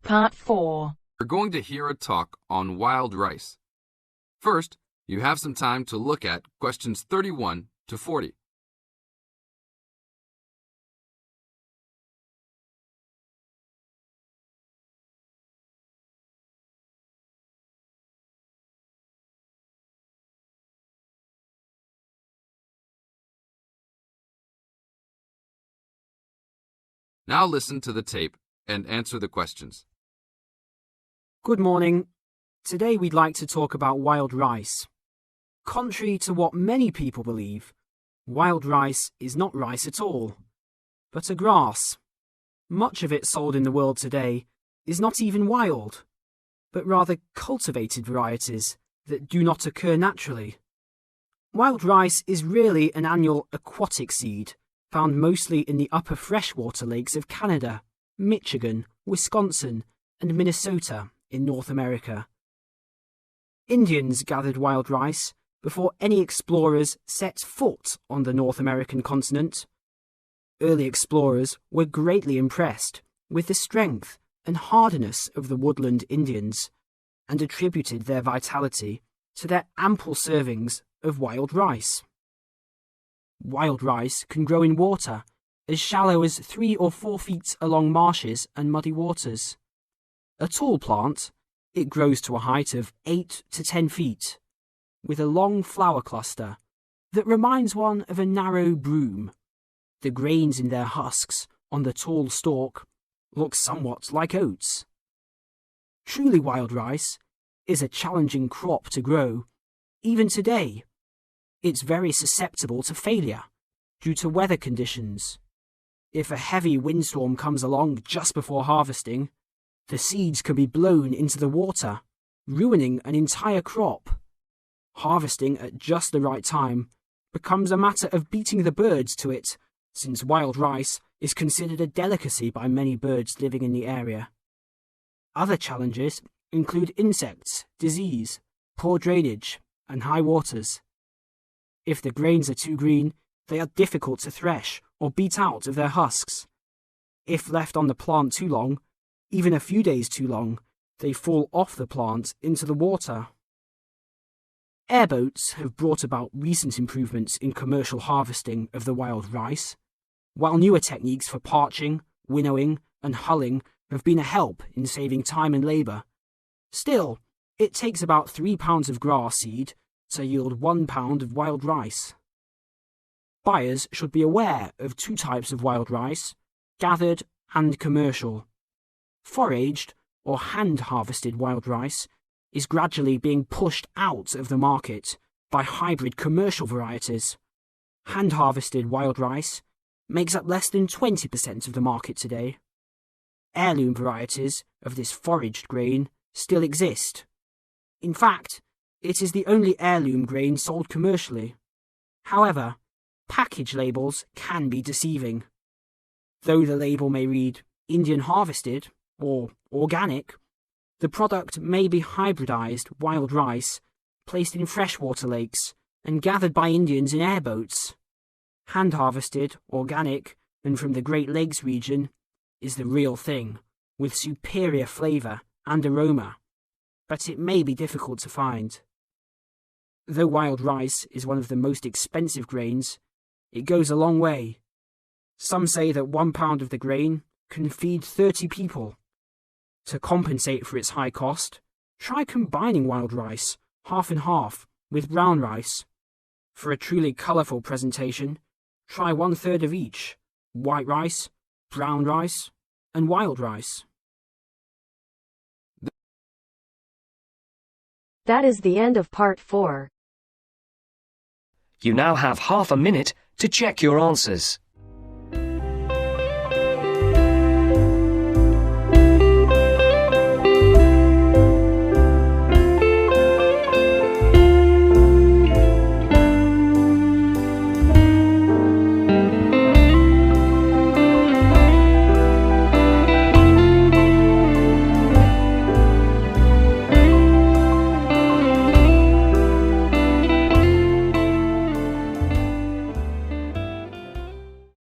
Part 4. We're going to hear a talk on wild rice. First, you have some time to look at questions 31 to 40. Now listen to the tape and answer the questions. Good morning. Today we'd like to talk about wild rice. Contrary to what many people believe, wild rice is not rice at all, but a grass. Much of it sold in the world today is not even wild, but rather cultivated varieties that do not occur naturally. Wild rice is really an annual aquatic seed found mostly in the upper freshwater lakes of Canada, Michigan, Wisconsin, and Minnesota in North America. Indians gathered wild rice before any explorers set foot on the North American continent. Early explorers were greatly impressed with the strength and hardiness of the woodland Indians and attributed their vitality to their ample servings of wild rice. Wild rice can grow in water as shallow as 3 or 4 feet along marshes and muddy waters. A tall plant, it grows to a height of 8 to 10 feet, with a long flower cluster that reminds one of a narrow broom. The grains in their husks on the tall stalk look somewhat like oats. Truly wild rice is a challenging crop to grow, even today. It's very susceptible to failure due to weather conditions. If a heavy windstorm comes along just before harvesting, the seeds can be blown into the water, ruining an entire crop. Harvesting at just the right time becomes a matter of beating the birds to it, since wild rice is considered a delicacy by many birds living in the area. Other challenges include insects, disease, poor drainage, and high waters. If the grains are too green, they are difficult to thresh or beat out of their husks. If left on the plant too long, even a few days too long, they fall off the plant into the water. Airboats have brought about recent improvements in commercial harvesting of the wild rice, while newer techniques for parching, winnowing, and hulling have been a help in saving time and labour. Still, it takes about 3 pounds of grass seed to yield 1 pound of wild rice. Buyers should be aware of 2 types of wild rice, gathered and commercial. Foraged or hand-harvested wild rice is gradually being pushed out of the market by hybrid commercial varieties. Hand-harvested wild rice makes up less than 20% of the market today. Heirloom varieties of this foraged grain still exist. In fact, it is the only heirloom grain sold commercially. However, package labels can be deceiving. Though the label may read Indian harvested or organic, the product may be hybridized wild rice placed in freshwater lakes and gathered by Indians in airboats. Hand-harvested, organic, and from the Great Lakes region is the real thing, with superior flavour and aroma, but it may be difficult to find. Though wild rice is one of the most expensive grains, it goes a long way. Some say that 1 pound of the grain can feed 30 people. To compensate for its high cost, try combining wild rice, half and half, with brown rice. For a truly colourful presentation, try 1/3 of each: white rice, brown rice, and wild rice. That is the end of Part 4. You now have half a minute to check your answers.